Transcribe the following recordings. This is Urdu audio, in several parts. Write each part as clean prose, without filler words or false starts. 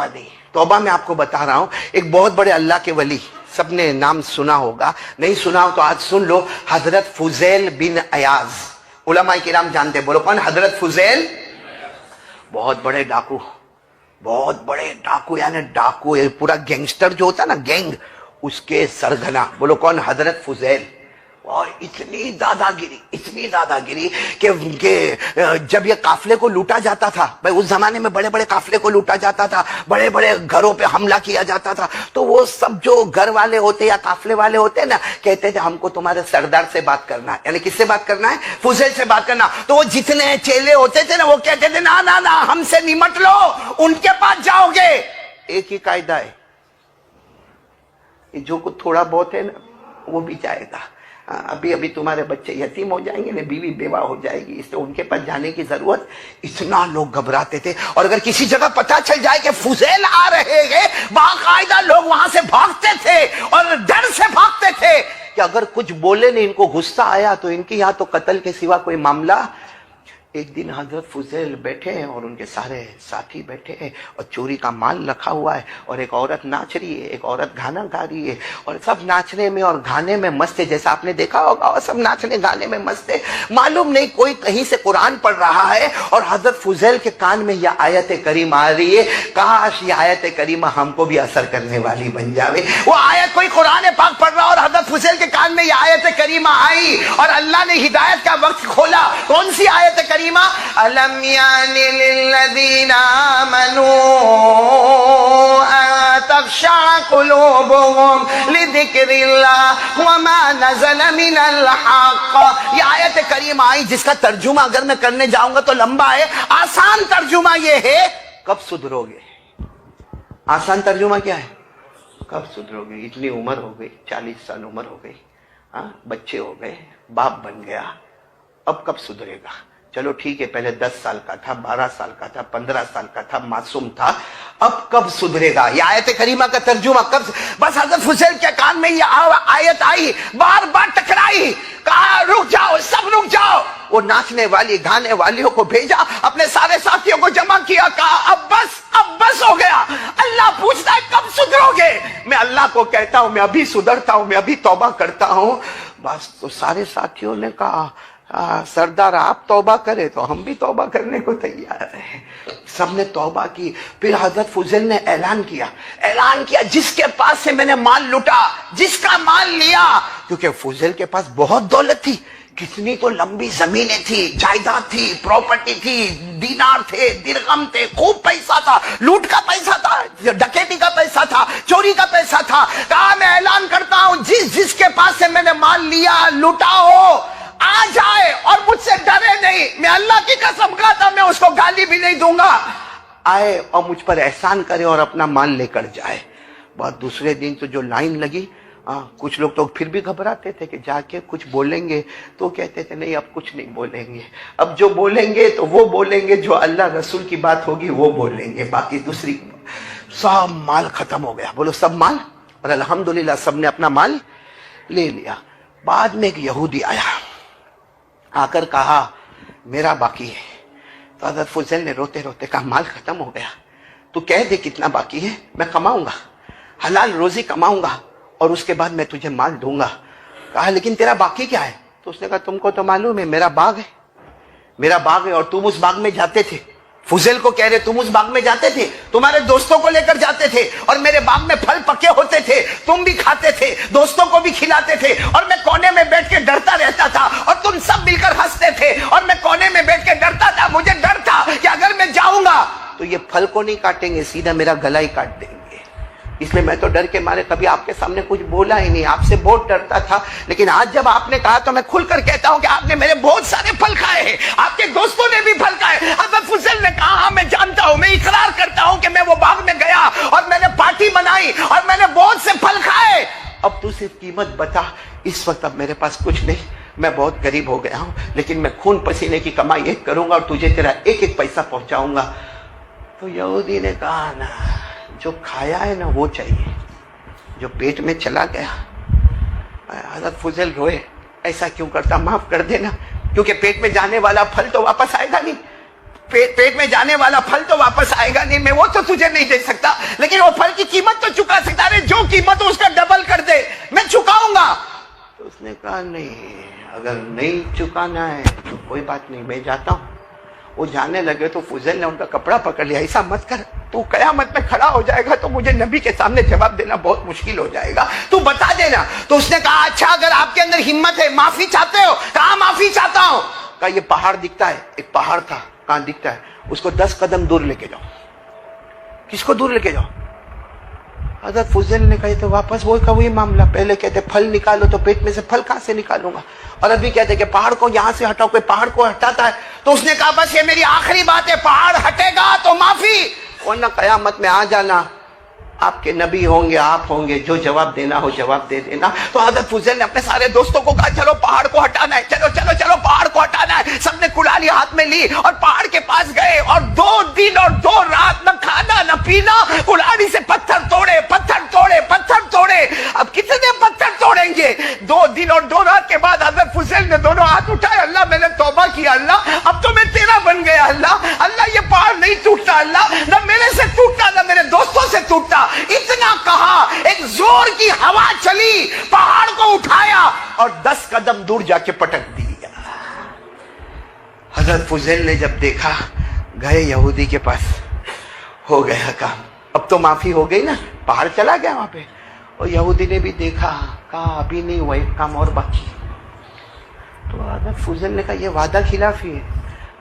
نہیں. توبہ میں آپ کو بتا رہا ہوں, ایک بہت بڑے اللہ کے ولی, سب نے نام سنا ہوگا, نہیں سنا ہو تو آج سن لو, حضرت فضیل بن عیاض. علماء کرام جانتے, بولو کون؟ حضرت فضیل. بہت بڑے ڈاکو, بہت بڑے ڈاکو, یعنی ڈاکو پورا گینگسٹر جو ہوتا نا, گینگ, اس کے سرگنا. بولو کون؟ حضرت فضیل. اور اتنی دادا گیری کہ جب یہ قافلے کو لوٹا جاتا تھا, بھائی اس زمانے میں بڑے بڑے قافلے کو لوٹا جاتا تھا, بڑے بڑے گھروں پہ حملہ کیا جاتا تھا, تو وہ سب جو گھر والے ہوتے یا قافلے والے ہوتے نا, کہتے تھے ہم کو تمہارے سردار سے بات کرنا ہے. یعنی کس سے بات کرنا ہے؟ فضیل سے بات کرنا. تو وہ جتنے چیلے ہوتے تھے نا, وہ کہتے تھے نا نا نا, ہم سے نمٹ لو, ان کے پاس جاؤ گے. ایک ہی قاعدہ ہے, جو کچھ تھوڑا بہت ہے نا وہ بھی جائے گا. ابھی تمہارے بچے یتیم ہو جائیں گے نا, بیوی بیوہ ہو جائے گی, اس لیے ان کے پاس جانے کی ضرورت. اتنا لوگ گھبراتے تھے, اور اگر کسی جگہ پتہ چل جائے کہ فضیل آ رہے ہیں, باقاعدہ لوگ وہاں سے بھاگتے تھے, اور ڈر سے بھاگتے تھے کہ اگر کچھ بولے نہیں, ان کو غصہ آیا تو ان کی یہاں تو قتل کے سوا کوئی معاملہ. ایک دن حضرت فضیل بیٹھے ہیں اور ان کے سارے ساتھی بیٹھے ہیں, اور چوری کا مال رکھا ہوا ہے, اور ایک عورت ناچ رہی ہے, ایک عورت گانا گا رہی ہے, اور سب ناچنے میں اور گانے میں مست ہے. جیسا آپ نے دیکھا ہوگا, اور سب ناچنے گانے میں مست ہے. معلوم نہیں کوئی کہیں سے قرآن پڑھ رہا ہے, اور حضرت فضیل کے کان میں یہ آیت کریمہ آ رہی ہے. کاش یہ آیت کریمہ ہم کو بھی اثر کرنے والی بن جاوے. وہ آیت کوئی قرآن پاک پڑھ رہا, اور حضرت فضیل کے کان میں یہ آیت کریمہ آئی, اور اللہ نے ہدایت کا وقت کھولا. کون سی آیت کریمہ؟ أَلَمْ يَعْنِ لِلَّذِينَ آمَنُوا أَن تَخْشَعَ قُلُوبُهُمْ لِذِكْرِ اللَّهِ وَمَا نَزَلَ مِنَ الْحَقِّ. یہ آیت کریمہ آئی جس کا ترجمہ اگر میں کرنے جاؤں گا تو لمبا ہے. آسان ترجمہ یہ ہے, کب سدھرو گے. آسان ترجمہ کیا ہے؟ کب سدھرو گے. اتنی عمر ہو گئی, 40 سال عمر ہو گئی, بچے ہو گئے, باپ بن گیا, اب کب سدھرے گا. چلو ٹھیک ہے, پہلے 10 سال کا تھا, 12 سال کا تھا, 15 سال کا تھا, معصوم تھا, اب کب سدھرے گا. یہ آیت کریمہ کا ترجمہ کب. بس حضرت فضیل کے کان میں یہ آیت آئی, بار بار ٹکرائی, کہا رک جاؤ, سب رک جاؤ. وہ ناچنے والی گانے والیوں کو بھیجا, اپنے سارے ساتھیوں کو جمع کیا, کہا اب بس ہو گیا. اللہ پوچھتا ہے کب سدھرو گے. میں اللہ کو کہتا ہوں میں ابھی سدھرتا ہوں, میں ابھی توبہ کرتا ہوں. بس تو سارے ساتھیوں نے کہا سردار آپ توبہ کرے تو ہم بھی توبہ کرنے کو تیار ہیں. سب نے توبہ کی. پھر حضرت فضیل نے اعلان کیا, جس کے پاس سے میں نے مال لوٹا, جس کا مال لیا, کیونکہ فضیل کے پاس بہت دولت تھی, کتنی تو لمبی زمینیں تھی, جائیداد تھی, پراپرٹی تھی, دینار تھے, درہم تھے, خوب پیسہ تھا, لوٹ کا پیسہ تھا, ڈکیتی کا پیسہ تھا, چوری کا پیسہ تھا. کہا میں اعلان کرتا ہوں جس کے پاس سے میں نے مال لیا لوٹا ہو, آ جائے اور مجھ سے ڈرے نہیں. میں اللہ کی قسم کھاتا میں اس کو گالی بھی نہیں دوں گا. آئے اور مجھ پر احسان کرے اور اپنا مال لے کر جائے. بس دوسرے دن تو جو لائن لگی, کچھ لوگ تو پھر بھی گھبراتے تھے کہ جا کے کچھ بولیں گے, تو کہتے تھے نہیں اب کچھ نہیں بولیں گے, اب جو بولیں گے تو وہ بولیں گے جو اللہ رسول کی بات ہوگی وہ بولیں گے, باقی دوسری. سب مال ختم ہو گیا. بولو سب مال. اور الحمدللہ سب نے اپنا مال لے لیا. بعد میں ایک یہودی آیا, آ کر کہا میرا باقی ہے. تو حضرت فضیل نے روتے روتے کہا مال ختم ہو گیا, تو کہہ دے کتنا باقی ہے, میں کماؤں گا, حلال روزی کماؤں گا, اور اس کے بعد میں تجھے مال دوں گا. کہا لیکن تیرا باقی کیا ہے. تو اس نے کہا تم کو تو معلوم ہے میرا باغ ہے, اور تم اس باغ میں جاتے تھے. فضیل کو کہہ رہے تم اس باغ میں جاتے تھے, تمہارے دوستوں کو لے کر جاتے تھے, اور میرے باغ میں پھل پکے ہوتے تھے, تم بھی کھاتے تھے, دوستوں کو بھی کھلاتے تھے, اور میں کونے میں بیٹھ کے ڈرتا رہتا تھا, اور تم سب مل کر ہنستے تھے, اور میں کونے میں بیٹھ کے ڈرتا تھا. مجھے ڈر تھا کہ اگر میں جاؤں گا تو یہ پھل کو نہیں کاٹیں گے, سیدھا میرا گلا ہی کاٹ دیں گے. اس لیے میں تو ڈر کے مارے کبھی آپ کے سامنے کچھ بولا ہی نہیں, آپ سے بہت ڈرتا تھا. لیکن آج جب آپ نے کہا تو میں کھل کر کہتا ہوں کہ آپ نے میرے بہت سارے پھل کھائے ہیں, آپ کے دوستوں نے بھی پھل کھائے. حضرت فضیل نے کہا ہاں میں جانتا ہوں, میں اقرار کرتا ہوں کہ میں وہ باغ میں گیا اور میں نے پارٹی منائی اور میں نے بہت سے پھل کھائے. اب تو صرف قیمت بتا. اس وقت اب میرے پاس کچھ نہیں, میں بہت غریب ہو گیا ہوں, لیکن میں خون پسینے کی کمائی ایک کروں گا اور تجھے تیرا ایک ایک پیسہ پہنچاؤں گا. تو یہودی نے کہا نا جو کھایا ہے نا وہ چاہیے, جو پیٹ میں چلا گیا. حضرت فضیل روئے, ایسا کیوں کرتا, معاف کر دینا, کیونکہ پیٹ میں جانے والا پھل تو واپس آئے گا نہیں. پیٹ میں جانے والا پھل تو واپس آئے گا نہیں، میں وہ تو تجھے نہیں دے سکتا، لیکن وہ پھل کی قیمت تو چکا سکتا ہے، جو قیمت اس کا ڈبل کر دے میں چکاؤں گا۔ تو اس نے کہا نہیں، اگر نہیں چکانا ہے تو کوئی بات نہیں، میں جاتا ہوں۔ وہ جانے لگے تو فضیل نے ان کا کپڑا پکڑ لیا، ایسا مت کر، تو قیامت میں کھڑا ہو جائے گا تو مجھے نبی کے سامنے جواب دینا بہت مشکل ہو جائے گا، تو بتا دینا۔ تو اس نے کہا اچھا اگر آپ کے اندر ہمت ہے، معافی چاہتے ہو؟ کہا معافی چاہتا ہوں۔ کہا یہ پہاڑ دکھتا ہے، ایک پہاڑ تھا، کہاں دکھتا ہے؟ اس کو 10 قدم دور لے کے جاؤ۔ کس کو دور لے کے جاؤ؟ حضرت فضیل نے کہا تو واپس وہی معاملہ، پہلے کہتے پھل نکالو تو پیٹ میں سے پھل کہاں سے نکالوں گا، اور ابھی کہتے کہ پہاڑ کو یہاں سے ہٹاؤ، کوئی پہاڑ کو ہٹاتا ہے؟ تو اس نے کہا بس یہ میری آخری بات ہے، پہاڑ ہٹے گا تو معافی، ورنہ قیامت میں آ جانا، آپ کے نبی ہوں گے، آپ ہوں گے، جو جواب دینا ہو جواب دے دینا۔ تو حضرت فضیل نے اپنے سارے دوستوں کو کہا چلو پہاڑ کو ہٹانا ہے، چلو چلو چلو پہاڑ کو ہٹانا ہے۔ سب نے کلالی ہاتھ میں لی اور پہاڑ کے پاس گئے، اور 2 دن اور 2 رات نہ کھانا نہ پینا، کلالی سے پتھر توڑے پتھر توڑے پتھر توڑے۔ اب کتنے پتھر توڑیں گے؟ 2 دن اور 2 رات کے بعد حضرت فضیل نے دونوں ہاتھ اٹھائے، اللہ میں نے توبہ کیا، اللہ اب تو میں تیرا بن گیا، اللہ یہ پہاڑ نہیں ٹوٹتا، اللہ نہ میرے سے ٹوٹتا نہ میرے دوستوں سے ٹوٹتا۔ اتنا کہا، ایک زور کی ہوا چلی، پہاڑ کو اٹھایا اور 10 قدم دور جا کے پٹک دیا۔ حضرت فضیل نے جب دیکھا، گئے یہودی کے پاس، ہو گیا کام، اب تو معافی ہو گئی نا، پہاڑ چلا گیا وہاں پہ۔ اور یہودی نے بھی دیکھا، کہا ابھی نہیں ہوا، ایک کام اور باقی۔ تو حضرت فضیل نے کہا یہ وعدہ خلافی ہے،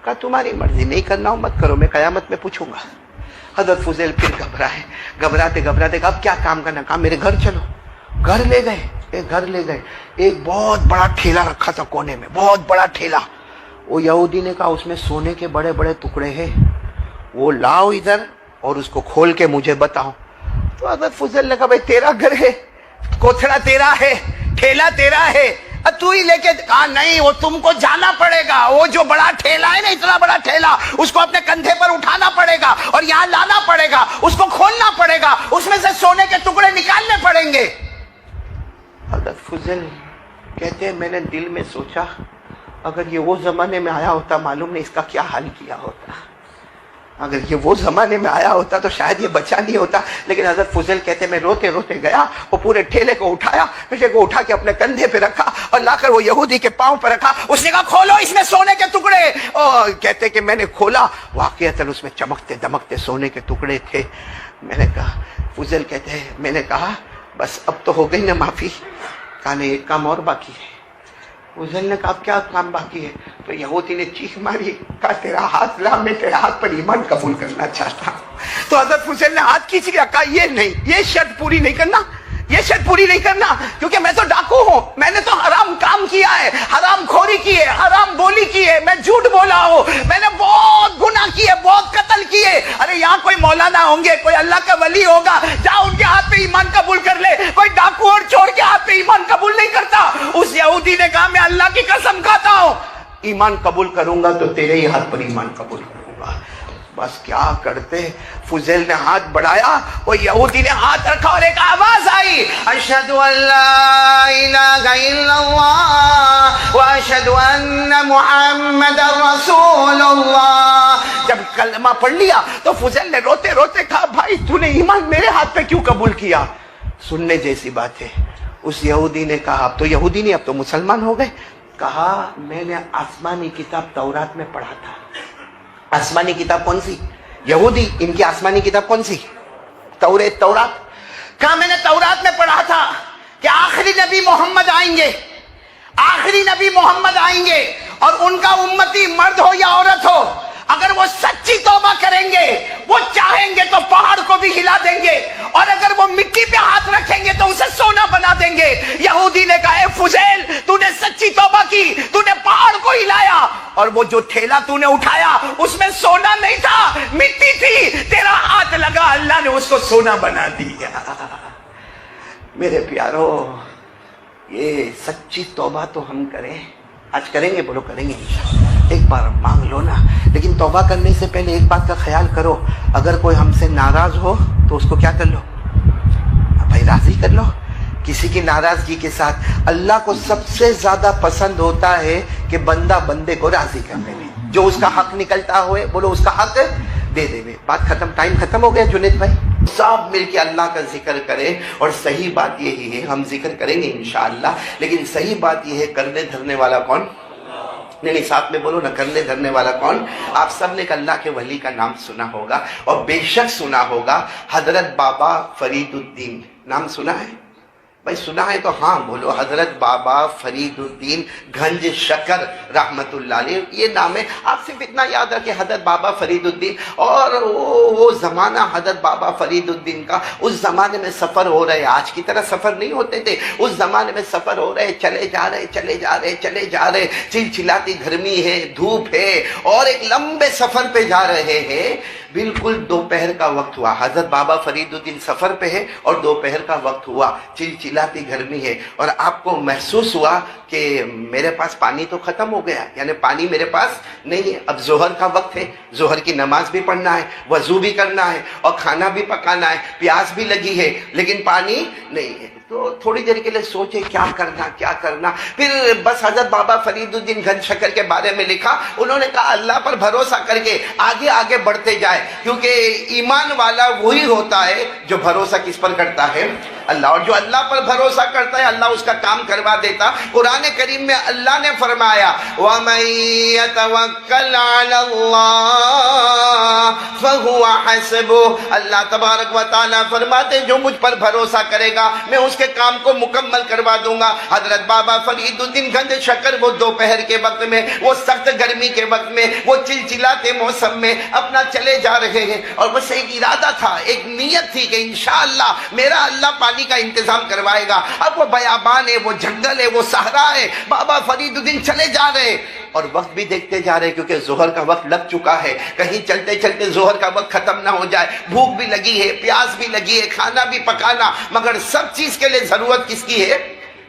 کہا تمہاری مرضی، نہیں کرنا ہو مت کرو، میں قیامت میں پوچھوں گا۔ حضرت فضیل پھر گھبراتے کہا اب کیا کام کرنا؟ کہا میرے گھر چلو۔ گھر لے گئے، ایک بہت بڑا ٹھیلا رکھا تھا کونے میں، بہت بڑا ٹھیلا۔ وہ یہودی نے کہا اس میں سونے کے بڑے بڑے ٹکڑے ہیں، وہ لاؤ ادھر اور اس کو کھول کے مجھے بتاؤ۔ تو حضرت فضیل نے کہا بھائی تیرا گھر ہے، کوتھڑا تیرا ہے، ٹھیلا تیرا ہے، تو ہی لے کے۔ کہا نہیں، وہ تم کو جانا پڑے گا، وہ جو بڑا ٹھیلا ہے نا، اتنا بڑا ٹھیلا، اس کو اپنے کندھے پر اٹھانا پڑے گا اور یہاں لانا پڑے گا، اس کو کھولنا پڑے گا، اس میں سے سونے کے ٹکڑے نکالنے پڑیں گے۔ حضرت فضیل کہتے ہیں میں نے دل میں سوچا اگر یہ وہ زمانے میں آیا ہوتا معلوم نہیں اس کا کیا حال کیا ہوتا، اگر یہ وہ زمانے میں آیا ہوتا تو شاید یہ بچا نہیں ہوتا۔ لیکن حضرت فضیل کہتے میں روتے روتے گیا، وہ پورے ٹھیلے کو اٹھایا، ٹھیلے کو اٹھا کے اپنے کندھے پہ رکھا اور لا کر وہ یہودی کے پاؤں پہ رکھا۔ اس نے کہا کھولو، اس میں سونے کے ٹکڑے۔ اور کہتے کہ میں نے کھولا، واقعتاً اس میں چمکتے دمکتے سونے کے ٹکڑے تھے۔ میں نے کہا، فضیل کہتے ہیں میں نے کہا بس اب تو ہو گئی نا معافی؟ کہا نہیں ایک کام اور باقی ہے۔ فضیل نے کہا کیا کام باقی ہے؟ تو یہودی نے چیخ ماری، کہا تیرا ہاتھ لا، میں تیرے ہاتھ پر ایمان قبول کرنا چاہتا ہوں۔ تو حضرت فضیل نے ہاتھ کھینچ لیا، کہا یہ نہیں، یہ شرط پوری نہیں کرنا، یہ شرط پوری نہیں کرنا، کیونکہ میں تو ڈاکو ہوں، میں نے تو حرام کام کیا ہے، حرام خوری کی ہے، حرام بولی کی ہے، میں جھوٹ بولا ہوں، میں نے بہت گناہ کیے، بہت قتل کیے۔ ارے یہاں کوئی مولانا ہوں گے، کوئی اللہ کا ولی ہوگا، جا ان کے ہاتھ پہ ایمان قبول کر لے، کوئی ڈاکو اور چور کے ہاتھ پہ ایمان قبول نہیں کرتا۔ اس یہودی نے کہا میں اللہ کی قسم کھاتا ہوں ایمان قبول کروں گا تو تیرے ہی ہاتھ پر ایمان قبول کروں گا۔ بس کیا کرتے، فضیل نے ہاتھ بڑھایا، وہ یہودی نے ہاتھ رکھا اور ایک آواز آئی، اشہد ان لا الہ الا اللہ واشہد ان محمد رسول اللہ۔ جب کلمہ پڑھ لیا تو فضیل نے روتے روتے کہا بھائی تو نے ایمان میرے ہاتھ پہ کیوں قبول کیا؟ سننے جیسی بات ہے، اس یہودی نے کہا، اب تو یہودی نہیں اب تو مسلمان ہو گئے، کہا میں نے آسمانی کتاب تورات میں پڑھا تھا۔ آسمانی کتاب کون سی؟ یہودی، ان کی آسمانی کتاب کون سی؟ تورات۔ کہا میں نے تورات میں پڑھا تھا کہ آخری نبی محمد آئیں گے، آخری نبی محمد آئیں گے، اور ان کا امتی مرد ہو یا عورت ہو، اگر وہ سچی توبہ کریں گے، وہ چاہیں گے تو پہاڑ کو بھی ہلا دیں گے، اور اگر وہ مٹی پہ ہاتھ رکھیں گے تو اسے سونا بنا دیں گے۔ یہودی نے کہا اے فضیل تو نے سچی توبہ کی، تو نے پہاڑ کو ہلایا، اور وہ جو ٹھیلا تو نے اٹھایا اس میں سونا نہیں تھا، مٹی تھی، تیرا ہاتھ لگا اللہ نے اس کو سونا بنا دیا۔ میرے پیارو، یہ سچی توبہ تو ہم کریں، آج کریں گے، بولو کریں گے انشاءاللہ، ایک بار مانگ لو نا، لیکن توبہ کرنے سے پہلے ایک بات کا خیال کرو، اگر کوئی ہم سے ناراض ہو تو اس کو کیا کر لو بھائی، راضی کر لو۔ کسی کی ناراضگی کے ساتھ اللہ کو سب سے زیادہ پسند ہوتا ہے کہ بندہ بندے کو راضی کرنے میں، جو اس کا حق نکلتا ہوئے بولو اس کا حق دے دے. بات ختم، ٹائم ختم ہو گیا جنید بھائی. سب مل کے اللہ کا ذکر کریں. اور صحیح بات یہی ہے، ہم ذکر کریں گے انشاءاللہ، لیکن صحیح بات یہ ہے کرنے دھرنے والا کون؟ نہیں ساتھ میں بولو نا، کرنے دھرنے والا کون؟ آپ سب نے اللہ کے ولی کا نام سنا ہوگا، اور بے شک سنا ہوگا حضرت بابا فرید الدین. نام سنا ہے بھائی؟ سنا ہے تو ہاں بولو. حضرت بابا فرید الدین گنج شکر رحمت اللہ علیہ، یہ نام ہے. آپ صرف اتنا یاد رکھیں حضرت بابا فرید الدین. اور وہ زمانہ حضرت بابا فرید الدین کا، اس زمانے میں سفر ہو رہے، آج کی طرح سفر نہیں ہوتے تھے. اس زمانے میں سفر ہو رہے، چلے جا رہے، چلچلاتی گرمی ہے، دھوپ ہے، اور ایک لمبے سفر پہ جا رہے ہیں. بالکل دوپہر کا وقت ہوا، حضرت بابا فرید الدین سفر پہ ہے اور دوپہر کا وقت ہوا، چلچلاتی گرمی ہے، اور آپ کو محسوس ہوا کہ میرے پاس پانی تو ختم ہو گیا، یعنی پانی میرے پاس نہیں ہے. اب ظہر کا وقت ہے، ظہر کی نماز بھی پڑھنا ہے، وضو بھی کرنا ہے، اور کھانا بھی پکانا ہے، پیاس بھی لگی ہے، لیکن پانی نہیں ہے. تو تھوڑی دیر کے لیے سوچے کیا کرنا. پھر بس حضرت بابا فرید الدین گنج شکر کے بارے میں لکھا، انہوں نے کہا اللہ پر بھروسہ کر کے آگے بڑھتے جائے، کیونکہ ایمان والا وہی ہوتا ہے جو بھروسہ کس پر کرتا ہے؟ اللہ. اور جو اللہ پر بھروسہ کرتا ہے اللہ اس کا کام کروا دیتا. قرآن کریم میں اللہ نے فرمایا وَمَن يَتَوَكَّلْ عَلَى اللَّهِ فَهُوَ حَسْبُهُ. اللہ تبارک و تعالیٰ فرماتے جو مجھ پر بھروسہ کرے گا میں اس کے کام کو مکمل کروا دوں گا. حضرت بابا فرید الدین گنج شکر وہ دوپہر کے وقت میں، وہ سخت گرمی کے وقت میں، وہ چلچلاتے موسم میں اپنا چلے جا رہے ہیں، اور بس ایک ارادہ تھا، ایک نیت تھی کہ انشاءاللہ میرا اللہ پانی کا انتظام کروائے گا. اب وہ بیابان ہے، وہ جنگل ہے، وہ صحرا ہے، بابا فرید الدین چلے جا رہے، اور وقت بھی دیکھتے جا رہے کیونکہ ظہر کا وقت لگ چکا ہے. کہیں چلتے چلتے ظہر کا وقت ختم نہ ہو جائے. بھوک بھی لگی ہے، پیاس بھی لگی ہے، کھانا بھی پکانا، مگر سب چیز کے لیے ضرورت کس کی ہے؟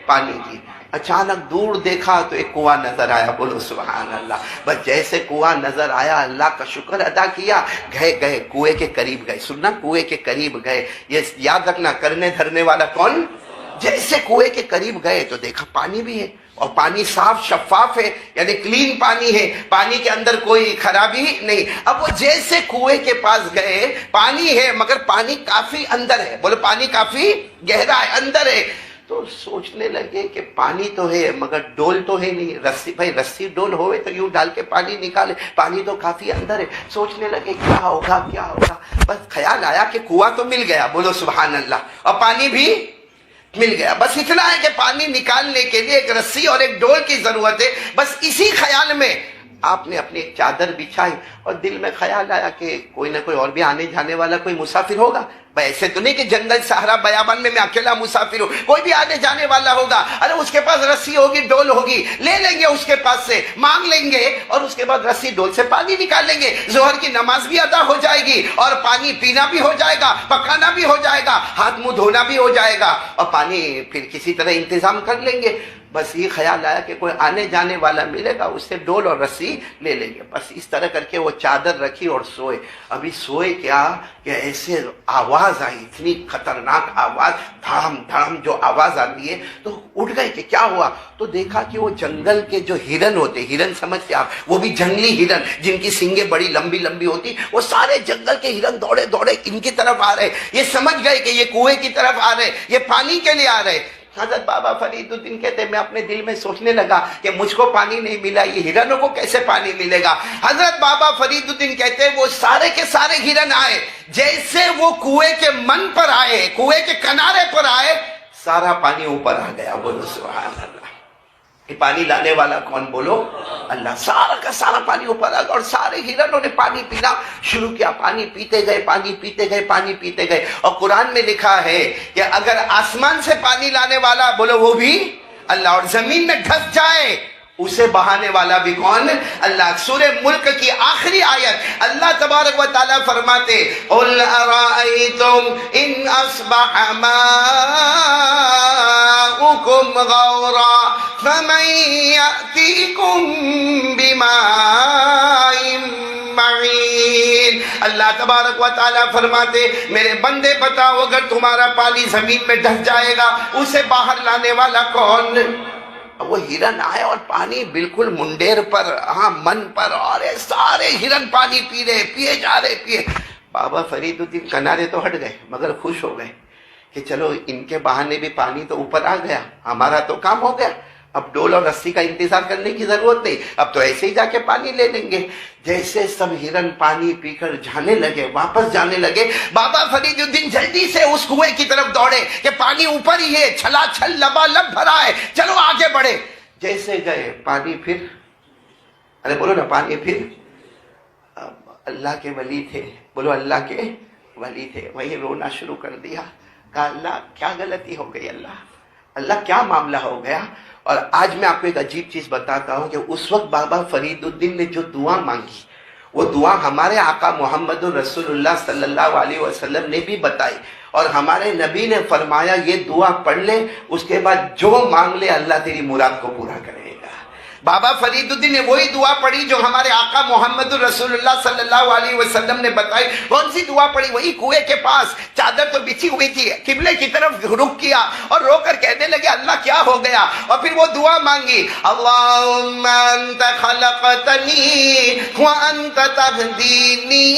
پانی کی. اچانک دور دیکھا تو ایک کنواں نظر آیا. بولو سبحان اللہ. بس جیسے کنواں نظر آیا اللہ کا شکر ادا کیا، گئے کنویں کے قریب گئے. سننا، کنویں کے قریب گئے. یہ یاد رکھنا کرنے دھرنے والا کون؟ جیسے کنویں کے قریب گئے تو دیکھا پانی بھی ہے، اور پانی صاف شفاف ہے، یعنی کلین پانی ہے، پانی کے اندر کوئی خرابی نہیں. اب وہ جیسے کنویں کے پاس گئے، پانی ہے مگر پانی کافی اندر ہے. بولو پانی کافی گہرا ہے، اندر ہے. تو سوچنے لگے کہ پانی تو ہے مگر ڈول تو ہے نہیں. رسی، بھائی رسی ڈول ہوئے تو یوں ڈال کے پانی نکالے، پانی تو کافی اندر ہے. سوچنے لگے کیا ہوگا. بس خیال آیا کہ کنواں تو مل گیا، بولو سبحان اللہ، اور پانی بھی مل گیا. بس اتنا ہے کہ پانی نکالنے کے لیے ایک رسی اور ایک ڈول کی ضرورت ہے. بس اسی خیال میں آپ نے اپنی ایک چادر بچھائی، اور دل میں خیال آیا کہ کوئی نہ کوئی اور بھی آنے جانے والا کوئی مسافر ہوگا. بھائی ایسے تو نہیں کہ جنگل صحرا بیابان میں اکیلا مسافر ہوں، کوئی بھی آنے جانے والا ہوگا. ارے اس کے پاس رسی ہوگی، ڈول ہوگی، لے لیں گے اس کے پاس سے، مانگ لیں گے، اور اس کے بعد رسی ڈول سے پانی نکال لیں گے. ظہر کی نماز بھی ادا ہو جائے گی، اور پانی پینا بھی ہو جائے گا، پکانا بھی ہو جائے گا، ہاتھ منہ دھونا بھی ہو جائے گا، اور پانی پھر کسی طرح انتظام کر لیں گے. بس یہ خیال آیا کہ کوئی آنے جانے والا ملے گا، اس سے ڈول اور رسی لے لیں گے. بس اس طرح کر کے وہ چادر رکھی اور سوئے. ابھی سوئے کیا کہ ایسے آواز آئی، اتنی خطرناک آواز، دھڑم دھڑم جو آواز آتی ہے. تو اٹھ گئے کہ کیا ہوا. تو دیکھا کہ وہ جنگل کے جو ہرن ہوتے، ہرن سمجھتے آپ، وہ بھی جنگلی ہرن جن کی سینگیں بڑی لمبی لمبی ہوتی، وہ سارے جنگل کے ہرن دوڑے دوڑے ان کی طرف آ رہے. یہ سمجھ گئے کہ یہ کنویں کی طرف آ رہے، یہ پانی کے لیے آ رہے. حضرت بابا فرید الدین کہتے میں اپنے دل میں سوچنے لگا کہ مجھ کو پانی نہیں ملا، یہ ہرنوں کو کیسے پانی ملے گا. حضرت بابا فرید الدین کہتے وہ سارے کے سارے ہرن آئے، جیسے وہ کنویں کے من پر آئے، کنویں کے کنارے پر آئے، سارا پانی اوپر آ گیا. بولو سبحان اللہ. پانی لانے والا کون؟ بولو اللہ. سارا کا سارا پانی اوپر آ گیا، اور سارے ہرنوں نے پانی پینا شروع کیا. پانی پیتے گئے، پانی پیتے گئے، پانی پیتے گئے. اور قرآن میں لکھا ہے کہ اگر آسمان سے پانی لانے والا بولو وہ بھی اللہ، اور زمین میں دھس جائے اسے بہانے والا بھی کون؟ اللہ. سورہ ملک کی آخری آیت اللہ تبارک و تعالیٰ فرماتے قُلْ أَرَأَيْتُمْ إِنْ أَصْبَحَ مَاؤُكُمْ غَوْرًا فَمَنْ يَأْتِيكُمْ بِمَاءٍ مَّعِينٍ. اللہ تبارک و تعالیٰ فرماتے میرے بندے بتاؤ اگر تمہارا پانی زمین میں ڈھس جائے گا اسے باہر لانے والا کون؟ وہ ہرن آئے اور پانی بالکل منڈیر پر، ہاں من پر، اور سارے ہرن پانی پی رہے، پیے جا رہے، پیے. بابا فرید الدین کنارے تو ہٹ گئے مگر خوش ہو گئے کہ چلو ان کے بہانے بھی پانی تو اوپر آ گیا، ہمارا تو کام ہو گیا، اب ڈول اور رسی کا انتظار کرنے کی ضرورت نہیں، اب تو ایسے ہی جا کے پانی لے لیں گے. جیسے سب ہرن پانی پی کر جانے لگے، واپس جانے لگے، بابا فرید الدین جلدی سے اس کنویں کی طرف دوڑے کہ پانی اوپر ہی ہے، چھلا چھل لبالب بھرا ہے، چلو آگے بڑھے. جیسے گئے پانی پھر، ارے بولو نا پانی پھر. اللہ کے ولی تھے، بولو اللہ کے ولی تھے، وہی رونا شروع کر دیا. کہا اللہ کیا غلطی ہو گئی، اللہ کیا معاملہ ہو گیا. اور آج میں آپ کو ایک عجیب چیز بتاتا ہوں کہ اس وقت بابا فرید الدین نے جو دعا مانگی، وہ دعا ہمارے آقا محمد رسول اللہ صلی اللہ علیہ وسلم نے بھی بتائی، اور ہمارے نبی نے فرمایا یہ دعا پڑھ لے، اس کے بعد جو مانگ لے اللہ تیری مراد کو پورا کرے گا. بابا فرید الدین نے وہی دعا پڑھی جو ہمارے آقا محمد رسول اللہ صلی اللہ علیہ وسلم نے بتائی. کون سی دعا پڑھی؟ وہی کنویں کے پاس چادر تو بچھی ہوئی تھی، قبلے کی طرف رخ کیا اور رو کر کہنے لگے اللہ کیا ہو گیا. اور پھر وہ دعا مانگی، اللہم انت خلقتنی وانت تہدینی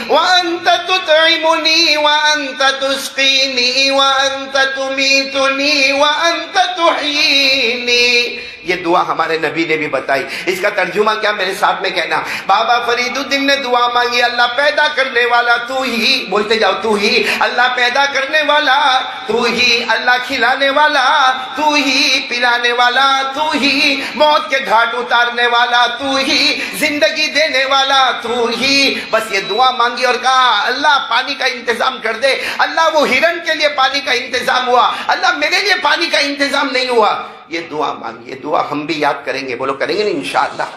وانت تطعمنی وانت تسقینی وانت تمیتنی وانت تحیینی. یہ دعا ہمارے نبی نے بھی بتائی. اس کا ترجمہ کیا میرے ساتھ میں کہنا. بابا فرید الدین نے دعا مانگی، اللہ پیدا کرنے والا تو ہی، بولتے جاؤ تو ہی، اللہ پیدا کرنے والا تو ہی، اللہ کھلانے والا تو ہی، پلانے والا تو ہی، موت کے گھاٹ اتارنے والا تو ہی، زندگی دینے والا تو ہی. بس یہ دعا مانگی اور کہا اللہ پانی کا انتظام کر دے. اللہ وہ ہرن کے لیے پانی کا انتظام ہوا، اللہ میرے لیے پانی کا انتظام نہیں ہوا. یہ دعا مانگی، یہ دعا ہم بھی یاد کریں گے، بولو کریں گے نا انشاءاللہ.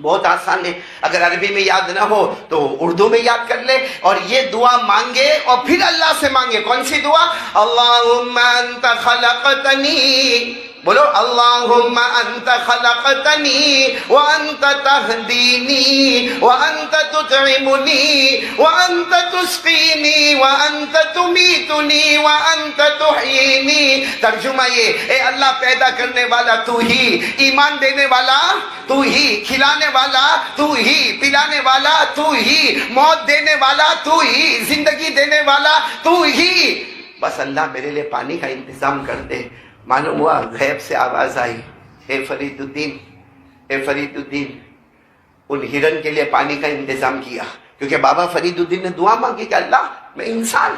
بہت آسان ہے، اگر عربی میں یاد نہ ہو تو اردو میں یاد کر لے اور یہ دعا مانگے اور پھر اللہ سے مانگے. کون سی دعا؟ اللہم انت خلقتنی، بولو اللہم انت خلقتنی وانت تہدینی وانت تطعمنی وانت تسقینی وانت تمیتنی وانت تحیینی. ترجمہ یہ، اے اللہ پیدا کرنے والا تو ہی، ایمان دینے والا تو ہی، کھلانے والا تو ہی، پلانے والا تو ہی، موت دینے والا تو ہی، زندگی دینے والا تو ہی. بس اللہ میرے لیے پانی کا انتظام کر دے. معلوم ہوا غیب سے آواز آئی، اے فرید الدین، اے فرید الدین. ان ہرن کے لیے پانی کا انتظام کیا، کیونکہ بابا فرید الدین نے دعا مانگی کہ اللہ میں انسان،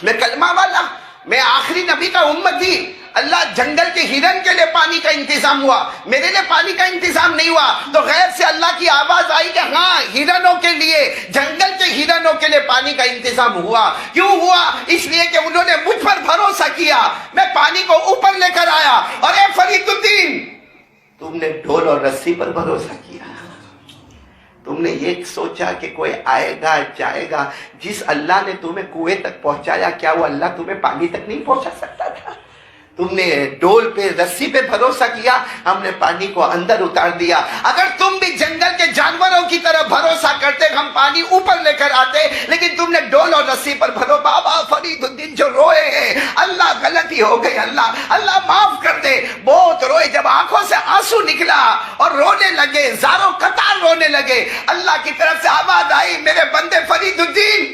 میں کلمہ والا، میں آخری نبی کا امتی، اللہ جنگل کے ہرن کے لیے پانی کا انتظام ہوا، میرے لیے پانی کا انتظام نہیں ہوا. تو غیر سے اللہ کی آواز آئی کہ ہاں ہرنوں کے لیے، جنگل کے ہرنوں کے لیے پانی کا انتظام ہوا. کیوں ہوا؟ اس لیے کہ انہوں نے مجھ پر بھروسہ کیا، میں پانی کو اوپر لے کر آیا. اور اے فرید الدین، تم نے ڈول اور رسی پر بھروسہ کیا، تم نے یہ سوچا کہ کوئی آئے گا جائے گا. جس اللہ نے تمہیں کنویں تک پہنچایا، کیا وہ اللہ تمہیں پانی تک نہیں پہنچا سکتا تھا؟ تم نے ڈول پہ رسی پہ بھروسہ کیا، ہم نے پانی کو اندر اتار دیا. اگر تم بھی جنگل کے جانوروں کی طرح بھروسہ کرتے ہم پانی اوپر لے کر آتے، لیکن تم نے ڈول اور رسی پر بھروسہ. بابا فرید الدین جو روئے ہیں، اللہ غلطی ہو گئی، اللہ معاف کر دے. بہت روئے، جب آنکھوں سے آنسو نکلا اور رونے لگے، زاروں قطار رونے لگے، اللہ کی طرف سے آواز آئی، میرے بندے فرید الدین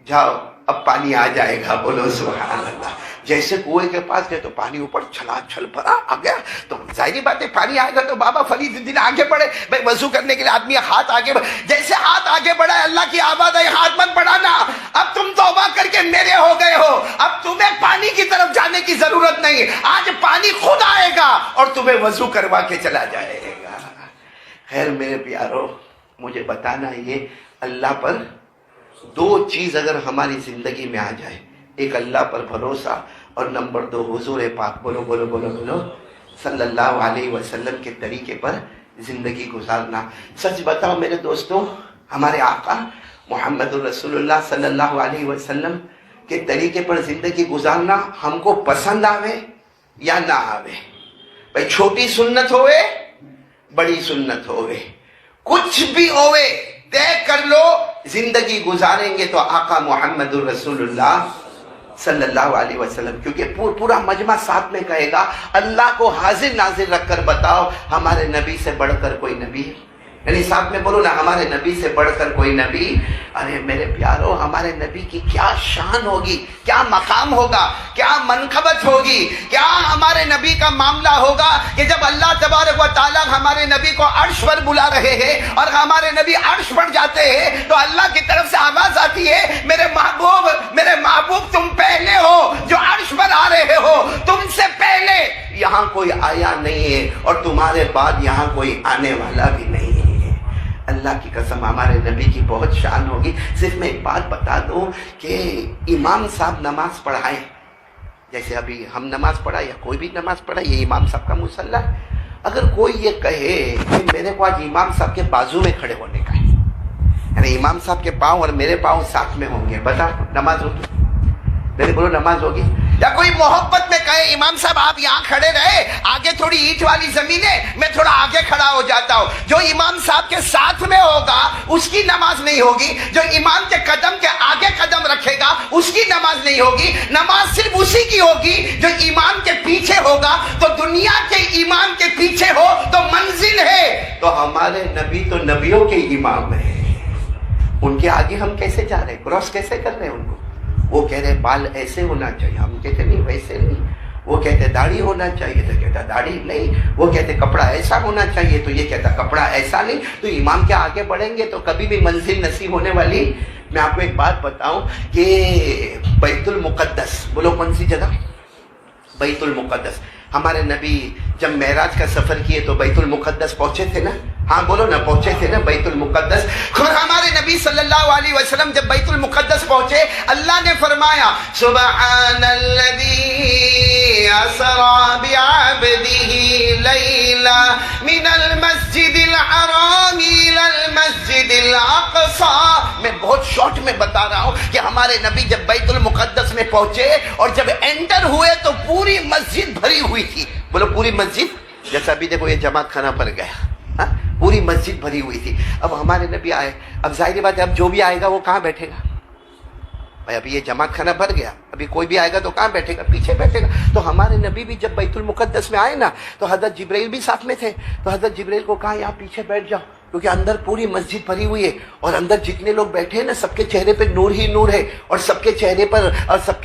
جاؤ اب پانی آ جائے گا. بولو سبحان اللہ. جیسے کنویں کے پاس گئے تو پانی اوپر چھلا چھل بھرا آ گیا. تو ظاہری بات ہے پانی آئے گا تو بابا فرید الدین آگے بڑھے. بھائی وضو کرنے کے لیے آدمی ہاتھ آگے بڑھے، جیسے ہاتھ آگے بڑھا ہے اللہ کی آواز آئی، ہاتھ مت بڑھانا، اب تم توبہ کر کے میرے ہو گئے ہو، اب تمہیں پانی کی طرف جانے کی ضرورت نہیں، آج پانی خود آئے گا اور تمہیں وضو کروا کے چلا جائے گا. خیر میرے پیارو، مجھے بتانا یہ اللہ پر دو چیز اگر ہماری زندگی میں آ جائے، ایک اللہ پر بھروسہ اور نمبر دو حضور پاک بولو بولو بولو بولو صلی اللہ علیہ وسلم کے طریقے پر زندگی گزارنا. سچ بتاؤ میرے دوستوں، ہمارے آقا محمد رسول اللہ صلی اللہ علیہ وسلم کے طریقے پر زندگی گزارنا ہم کو پسند آوے یا نہ آوے، بھائی چھوٹی سنت ہوئے بڑی سنت ہوئے، کچھ بھی ہوئے، طے کر لو زندگی گزاریں گے تو آقا محمد رسول اللہ صلی اللہ علیہ وسلم، کیونکہ پورا مجمع ساتھ میں کہے گا اللہ کو حاضر ناظر رکھ کر بتاؤ ہمارے نبی سے بڑھ کر کوئی نبی ہے؟ یعنی ساتھ میں بولو نا ہمارے نبی سے بڑھ کر کوئی نبی۔ ارے میرے پیارو، ہمارے نبی کی کیا شان ہوگی، کیا مقام ہوگا، کیا منقبت ہوگی، کیا ہمارے نبی کا معاملہ ہوگا کہ جب اللہ تبارک و تعالیٰ ہمارے نبی کو عرش پر بلا رہے ہیں اور ہمارے نبی عرش پر جاتے ہیں تو اللہ کی طرف سے آواز آتی ہے میرے محبوب تم پہلے ہو جو عرش پر آ رہے ہو، تم سے پہلے یہاں کوئی آیا نہیں ہے اور تمہارے بعد یہاں کوئی آنے والا بھی نہیں ہے۔ اللہ کی قسم ہمارے نبی کی بہت شان ہوگی۔ صرف میں ایک بات بتا دوں کہ امام صاحب نماز پڑھائیں، جیسے ابھی ہم نماز پڑھا یا کوئی بھی نماز پڑھا، یہ امام صاحب کا مصلی ہے۔ اگر کوئی یہ کہے کہ میرے کو آج امام صاحب کے بازو میں کھڑے ہونے کا ہے، یعنی امام صاحب کے پاؤں اور میرے پاؤں ساتھ میں ہوں گے، بتا نماز ہوگی؟ میرے بولو نماز ہوگی؟ یا کوئی محبت میں کہے امام صاحب آپ یہاں کھڑے رہے، آگے تھوڑی اینٹ والی زمین ہے، میں تھوڑا آگے کھڑا ہو جاتا ہوں، جو امام صاحب کے ساتھ میں ہوگا اس کی نماز نہیں ہوگی، جو امام کے قدم کے آگے قدم رکھے گا اس کی نماز نہیں ہوگی۔ نماز صرف اسی کی ہوگی جو امام کے پیچھے ہوگا، تو دنیا کے امام کے پیچھے ہو تو منزل ہے، تو ہمارے نبی تو نبیوں کے امام ہیں، ان کے آگے ہم کیسے جا رہے ہیں، کراس کیسے کر رہے ہیں ان کو؟ وہ کہہ رہے بال ایسے ہونا چاہیے، ہم کہتے نہیں ویسے نہیں۔ وہ کہتے داڑھی ہونا چاہیے تو کہتا داڑھی نہیں۔ وہ کہتے کپڑا ایسا ہونا چاہیے تو یہ کہتا کپڑا ایسا نہیں۔ تو امام کے آگے بڑھیں گے تو کبھی بھی منزل نصیب ہونے والی۔ میں آپ کو ایک بات بتاؤں کہ بیت المقدس، بولو کون سی جگہ؟ بیت المقدس۔ ہمارے نبی جب معراج کا سفر کیے تو بیت المقدس پہنچے تھے نا؟ ہاں بولو نا، پہنچے تھے نا بیت المقدس۔ اور ہمارے نبی صلی اللہ علیہ وسلم جب بیت المقدس پہنچے، اللہ نے فرمایا سبحان الذی اسری بعبدہ لیلا من المسجد الحرام الی المسجد الاقصی۔ میں بہت شارٹ میں بتا رہا ہوں کہ ہمارے نبی جب بیت المقدس میں پہنچے اور جب انٹر ہوئے تو پوری مسجد بھری ہوئی تھی۔ بولو پوری مسجد، جیسا ابھی دیکھو یہ جماعت خانہ پر گیا، پوری مسجد بھری ہوئی تھی۔ اب ہمارے نبی آئے، اب ظاہری بات ہے اب جو بھی آئے گا وہ کہاں بیٹھے گا بھائی؟ ابھی یہ جماعت خانہ بھر گیا، ابھی کوئی بھی آئے گا تو کہاں بیٹھے گا؟ پیچھے بیٹھے گا۔ تو ہمارے نبی بھی جب بیت المقدس میں آئے نا تو حضرت جبرائیل بھی ساتھ میں تھے، تو حضرت جبرائیل کو کہا یہاں پیچھے بیٹھ جاؤ، کیونکہ اندر پوری مسجد بھری ہوئی ہے اور اندر جتنے لوگ بیٹھے ہیں نا سب کے چہرے پہ نور ہی نور ہے، اور سب کے چہرے پر اور سب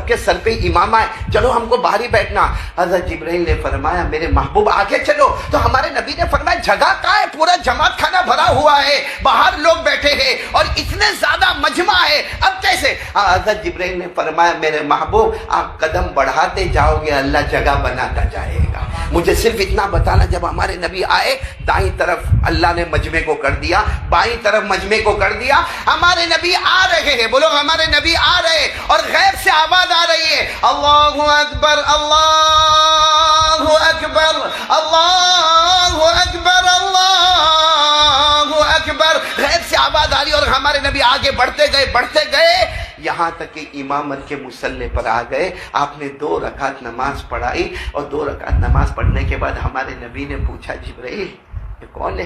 کے سر پہ امامہ ہے، چلو ہم کو باہر ہی بیٹھنا۔ حضرت جبرائیل نے فرمایا میرے محبوب آگے چلو، تو ہمارے نبی نے فرمایا جگہ کہاں ہے؟ پورا جماعت خانہ بھرا ہوا ہے، باہر لوگ بیٹھے ہیں اور اتنے زیادہ مجمع ہے، اب کیسے؟ حضرت جبرائیل نے فرمایا میرے محبوب آپ قدم بڑھاتے جاؤ گے اللہ جگہ بناتا جائے گا۔ مجھے صرف اتنا بتانا، جب ہمارے نبی آئے دائیں طرف اللہ نے مجمع کو کر دیا، بائیں طرف مجمع کو کر دیا، ہمارے نبی آ رہے ہیں، بولو ہمارے نبی آ رہے، اور غیب سے آواز آ رہی ہے اللہ اکبر اللہ اکبر اللہ اکبر اللہ اکبر، غیب سے آواز آ رہی ہے، اور ہمارے نبی آگے بڑھتے گئے یہاں تک کہ امامت کے مصلی پر آ گئے۔ آپ نے 2 رکعت نماز پڑھائی، اور 2 رکعت نماز پڑھنے کے بعد ہمارے نبی نے پوچھا جبرائیل یہ کون ہے؟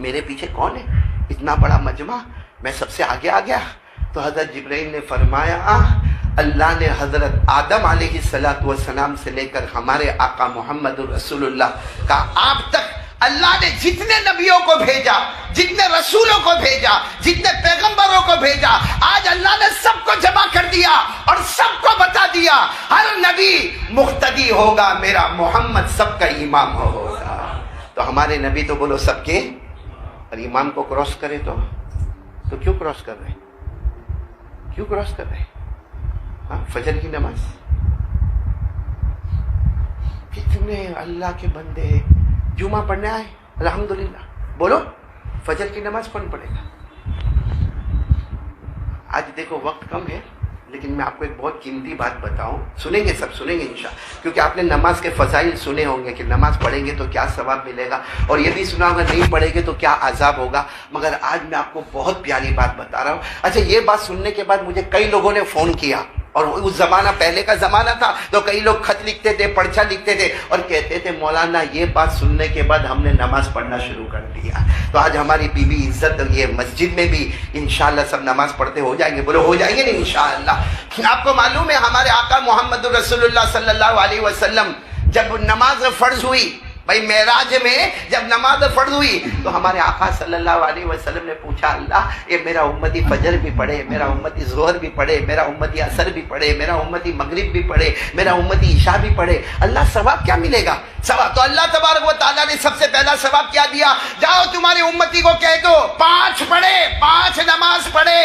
میرے پیچھے کون ہے؟ اتنا بڑا مجمع، میں سب سے آگے آ گیا۔ تو حضرت جبرائیل نے فرمایا اللہ نے حضرت آدم علیہ السلام سے لے کر ہمارے آقا محمد رسول اللہ کا آپ تک اللہ نے جتنے نبیوں کو بھیجا، جتنے رسولوں کو بھیجا، جتنے پیغمبروں کو بھیجا، آج اللہ نے سب کو جمع کر دیا اور سب کو بتا دیا ہر نبی مقتدی ہوگا، میرا محمد سب کا امام ہوگا۔ تو ہمارے نبی تو بولو سب کے، اور امام کو کراس کرے تو کیوں کراس کر رہے؟ کیوں کراس کر رہے؟ فجر کی نماز، کتنے اللہ کے بندے ہیں جمعہ پڑھنے آئے الحمدللہ، بولو فجر کی نماز کون پڑھے گا؟ آج دیکھو وقت کم ہے لیکن میں آپ کو ایک بہت قیمتی بات بتاؤں، سنیں گے سب سنیں گے انشاءاللہ، کیونکہ آپ نے نماز کے فضائل سنے ہوں گے کہ نماز پڑھیں گے تو کیا ثواب ملے گا، اور یہ بھی سنا ہوگا نہیں پڑھیں گے تو کیا عذاب ہوگا، مگر آج میں آپ کو بہت پیاری بات بتا رہا ہوں۔ اچھا یہ بات سننے کے بعد مجھے کئی لوگوں نے فون کیا، اور اس زمانہ پہلے کا زمانہ تھا تو کئی لوگ خط لکھتے تھے، پرچہ لکھتے تھے اور کہتے تھے مولانا یہ بات سننے کے بعد ہم نے نماز پڑھنا شروع کر دیا۔ تو آج ہماری بی بی عزت یہ مسجد میں بھی انشاءاللہ سب نماز پڑھتے ہو جائیں گے، بولو ہو جائیں گے نا انشاءاللہ۔ آپ کو معلوم ہے ہمارے آقا محمد رسول اللہ صلی اللہ علیہ وسلم جب نماز فرض ہوئی، بھائی معراج میں جب نماز فرض ہوئی تو ہمارے آقا صلی اللہ علیہ وسلم نے پوچھا، اللہ یہ میرا امتی فجر بھی پڑھے، میرا امتی ظہر بھی پڑھے، میرا امتی عصر بھی پڑھے، میرا امتی مغرب بھی پڑھے، میرا امتی عشاء بھی پڑھے، اللہ ثواب کیا ملے گا؟ ثواب تو اللہ تبارک و تعالیٰ نے سب سے پہلا ثواب کیا دیا، جاؤ تمہارے امتی کو کہہ دو 5 پڑھے، 5 نماز پڑھے،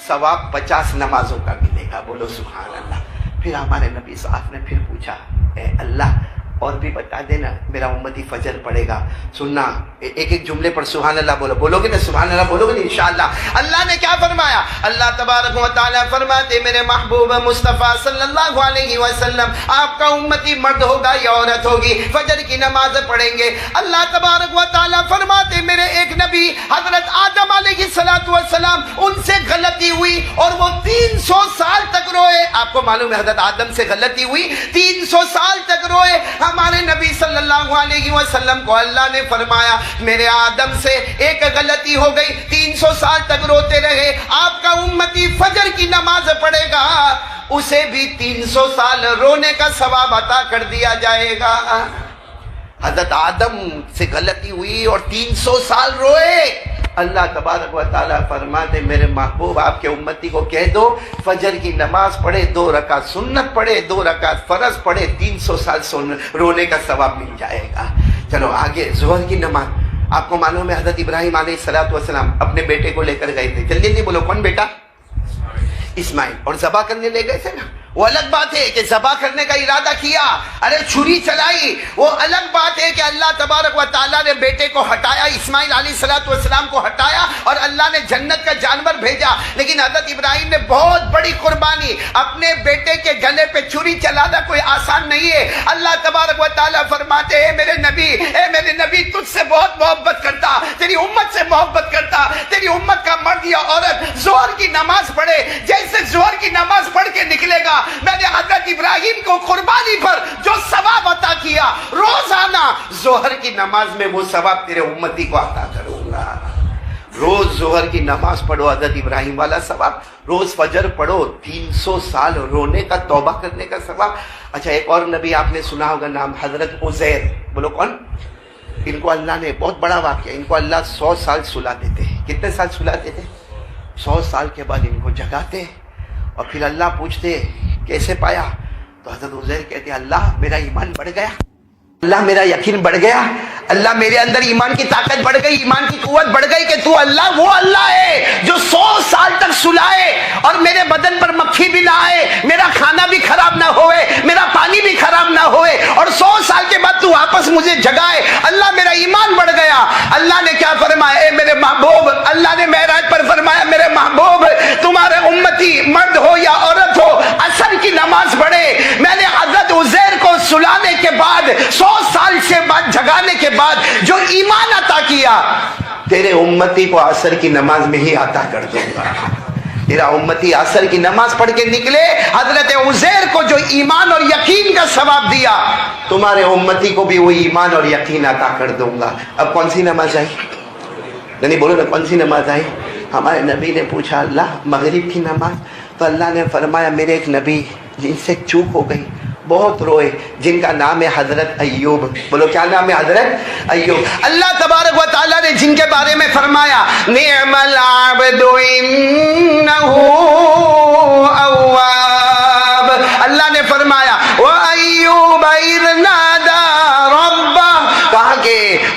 ثواب 50 نمازوں کا ملے گا، بولو سبحان اللہ۔ پھر ہمارے نبی صاحب نے پھر پوچھا، اے اللہ اور بھی بتا دینا میرا امتی فجر پڑھے گا، سننا ایک ایک جملے پر سبحان اللہ بولو، بولو گے نا سبحان اللہ، بولو گے نا انشاءاللہ۔ اللہ نے کیا فرمایا؟ اللہ تبارک و تعالیٰ فرماتے میرے محبوب مصطفیٰ صلی اللہ علیہ وسلم آپ کا امتی مرد ہوگا یا عورت ہوگی فجر کی نماز پڑھیں گے۔ اللہ تبارک و تعالیٰ فرماتے میرے ایک نبی حضرت آدم علیہ السلام ان سے غلطی ہوئی اور وہ 300 سال تک روئے۔ آپ کو معلوم ہے حضرت آدم سے غلطی ہوئی، 300 سال تک روئے۔ ہمارے نبی صلی اللہ علیہ وسلم کو اللہ نے فرمایا میرے آدم سے ایک غلطی ہو گئی، 300 سال تک روتے رہے، آپ کا امتی فجر کی نماز پڑھے گا، اسے بھی 300 سال رونے کا ثواب عطا کر دیا جائے گا۔ حضرت آدم سے غلطی ہوئی اور 300 سال روئے۔ اللہ تبارک و تعالیٰ فرماتے میرے محبوب آپ کے امتی کو کہہ دو فجر کی نماز پڑھے، 2 رکعت سنت پڑھے، 2 رکعت فرض پڑھے، 300 سال رونے کا ثواب مل جائے گا۔ چلو آگے ظہر کی نماز، آپ کو معلوم ہے حضرت ابراہیم علیہ السلام اپنے بیٹے کو لے کر گئے تھے، جلدی جلدی بولو کون بیٹا؟ اسماعیل، اور ذبح کرنے لے گئے تھے نا، وہ الگ بات ہے کہ ذبح کرنے کا ارادہ کیا، ارے چھری چلائی، وہ الگ بات ہے کہ اللہ تبارک و تعالیٰ نے بیٹے کو ہٹایا، اسماعیل علیہ السلام کو ہٹایا اور اللہ نے جنت کا جانور بھیجا، لیکن حضرت ابراہیم نے بہت بڑی قربانی، اپنے بیٹے کے گلے پہ چھری چلانا کوئی آسان نہیں ہے۔ اللہ تبارک و تعالیٰ فرماتے اے میرے نبی تجھ سے بہت محبت کرتا، تیری امت سے محبت کرتا، تیری امت کا مرد یا عورت ظہر کی نماز پڑھے، جیسے ظہر کی نماز پڑھ کے نکلے گا میں نے حضرت ابراہیم کو قربانی پر جو ثواب عطا کیا روزانہ ظہر کی نماز میں وہ ثواب تیرے امتی کو عطا کروں گا۔ روز ظہر کی نماز پڑھو حضرت ابراہیم والا ثواب، روز فجر پڑھو 300 سال رونے کا توبہ کرنے کا ثواب۔ اچھا ایک اور نبی آپ نے سنا ہوگا نام حضرت عزیر، بولو کون؟ ان کو اللہ نے بہت بڑا واقعہ، ان کو اللہ 100 سال سلاتے تھے۔ کتنے سال سلاتے تھے؟ 100 سال کے بعد ان کو جگاتے اور پھر اللہ پوچھتے کیسے پایا؟ تو حضرت عزیر کہتے اللہ میرا ایمان بڑھ گیا، اللہ میرا یقین بڑھ گیا، اللہ میرے اندر ایمان کی طاقت بڑھ گئی، ایمان کی قوت بڑھ گئی کہ تو اللہ وہ اللہ ہے جو 100 سال تک سلائے اور میرے بدن پر مکھی بھی نہ آئے، میرا کھانا بھی خراب نہ ہوئے، میرا پانی بھی خراب نہ ہوئے، اور 100 سال کے بعد تو واپس مجھے جگائے، اللہ میرا ایمان بڑھ گیا۔ اللہ نے کیا فرمایا؟ اے میرے محبوب، اللہ نے معراج پر فرمایا میرے محبوب تمہارے امتی مرد ہو یا عورت ہو عصر کی نماز پڑھے، میں نے حضرت عزیر کو سلانے کے بعد 100 سال سے بعد جگانے کے بعد جو ایمان عطا کیا تیرے امتی کو عصر کی نماز میں ہی عطا کر دوں گا۔ تیرا امتی عصر کی نماز پڑھ کے نکلے، حضرت عزیر کو جو ایمان اور یقین کا ثواب دیا تمہارے امتی کو بھی وہی ایمان اور یقین عطا کر دوں گا۔ اب کون سی نماز آئی؟ نہیں بولو نا کون سی نماز آئی؟ ہمارے نبی نے پوچھا اللہ مغرب کی نماز، تو اللہ نے فرمایا میرے ایک نبی جن سے چوک ہو گئی، بہت روئے، جن کا نام ہے حضرت ایوب، بولو کیا نام ہے؟ حضرت ایوب۔ اللہ تبارک و تعالیٰ نے جن کے بارے میں فرمایا نعم العبد انہ اواب، اللہ نے فرمایا وَأَيُّوبَ إِذْ نَادَى رَبَّهُ، کہا کہ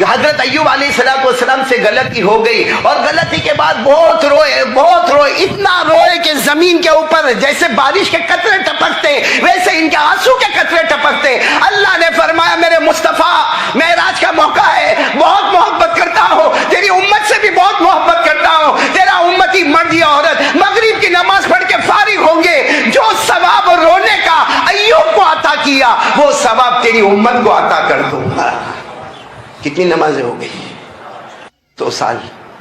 حضرت ایوب علیہ السلام سے غلطی ہو گئی اور غلطی کے بعد بہت روئے، اتنا روئے کہ زمین کے اوپر جیسے بارش کے قطرے ٹپکتے ویسے ان کے آنسو کے قطرے ٹپکتے۔ اللہ نے فرمایا میرے مصطفیٰ معراج کا موقع ہے، بہت محبت کرتا ہوں، تیری امت سے بھی بہت محبت کرتا ہوں، تیرا امتی مرد یا عورت مغرب کی نماز پڑھ کے فارغ ہوں گے، جو ثواب رونے کا ایوب کو عطا کیا وہ ثواب تیری امت کو عطا کر دوں گا۔ کتنی نمازیں ہو گئی؟ 2 سال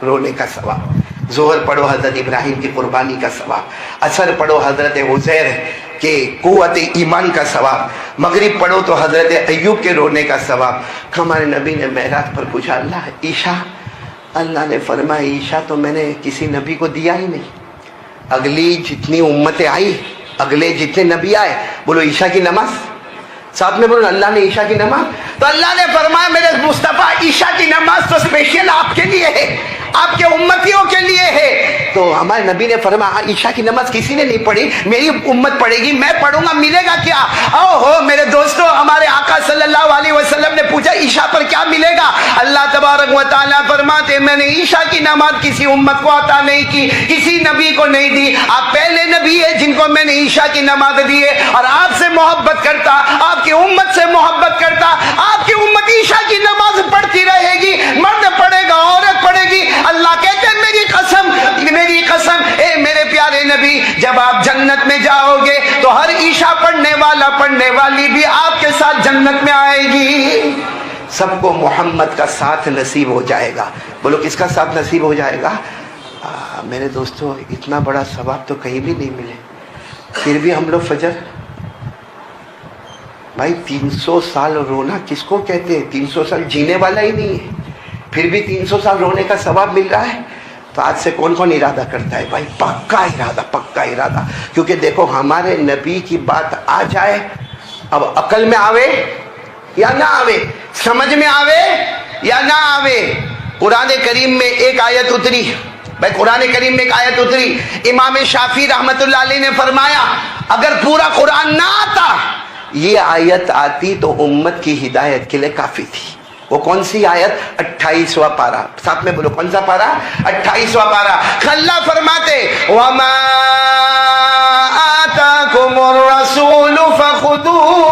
رونے کا ثواب۔ ظہر پڑھو حضرت ابراہیم کی قربانی کا ثواب، عصر پڑھو حضرت عزیر کے قوت ایمان کا ثواب، مغرب پڑھو تو حضرت ایوب کے رونے کا ثواب۔ ہمارے نبی نے معراج پر پوچھا اللہ عشاء؟ اللہ نے فرمایا عشاء تو میں نے کسی نبی کو دیا ہی نہیں، اگلی جتنی امتیں آئی اگلے جتنے نبی آئے بولو عشاء کی نماز، ساتھ میں بولو اللہ نے عشاء کی نماز، تو اللہ نے فرمایا میرے مصطفیٰ عشاء کی نماز تو اسپیشل آپ کے لیے ہے، آپ کے امتیوں کے لیے ہے۔ تو ہمارے نبی نے فرمایا عشاء کی نماز کسی نے نہیں پڑھی، میری امت پڑھے گی، میں پڑھوں گا، ملے گا کیا؟ او ہو میرے دوستو، ہمارے آقا صلی اللہ علیہ وسلم نے پوچھا عشاء پر کیا ملے گا؟ اللہ تبارک و تعالیٰ فرماتے میں نے عشاء کی نماز کسی امت کو عطا نہیں کی، کسی نبی کو نہیں دی، آپ پہلے نبی ہے جن کو میں نے عشاء کی نماز دی ہے، اور آپ سے محبت کرتا، آپ کی امت سے محبت کرتا، آپ کی امت عشاء کی نماز پڑھتی رہے گی، مرد پڑھے گا، عورت پڑھے گی۔ اللہ کہتے ہیں میری قسم اے میرے پیارے نبی، جب آپ جنت میں جاؤ گے تو ہر عشاء پڑھنے والا پڑھنے والی بھی آپ کے ساتھ جنت میں آئے گی، سب کو محمد کا ساتھ نصیب ہو جائے گا۔ بولو کس کا ساتھ نصیب ہو جائے گا؟ میرے دوستو اتنا بڑا ثواب تو کہیں بھی نہیں ملے، پھر بھی ہم لوگ فجر بھائی 300 سال رونا کس کو کہتے ہیں؟ 300 سال جینے والا ہی نہیں ہے، پھر بھی 300 سال رونے کا ثواب مل رہا ہے۔ تو آج سے کون کون ارادہ کرتا ہے بھائی؟ پکا ارادہ، کیونکہ دیکھو ہمارے نبی کی بات آ جائے، اب عقل میں آوے یا نہ آوے، سمجھ میں آوے یا نہ آوے۔ قرآن کریم میں ایک آیت اتری، بھائی قرآن کریم میں ایک آیت اتری، امام شافعی رحمت اللہ علیہ نے فرمایا اگر پورا قرآن نہ آتا، یہ آیت آتی تو امت کی ہدایت کے لیے کافی تھی۔ وہ کون سی آیت؟ 28واں پارہ، ساتھ میں بولو کون سا پارہ؟ 28واں پارہ۔ اللہ فرماتے وَمَا آتَاكُمُ الرَّسُولُ فَخُذُوهُ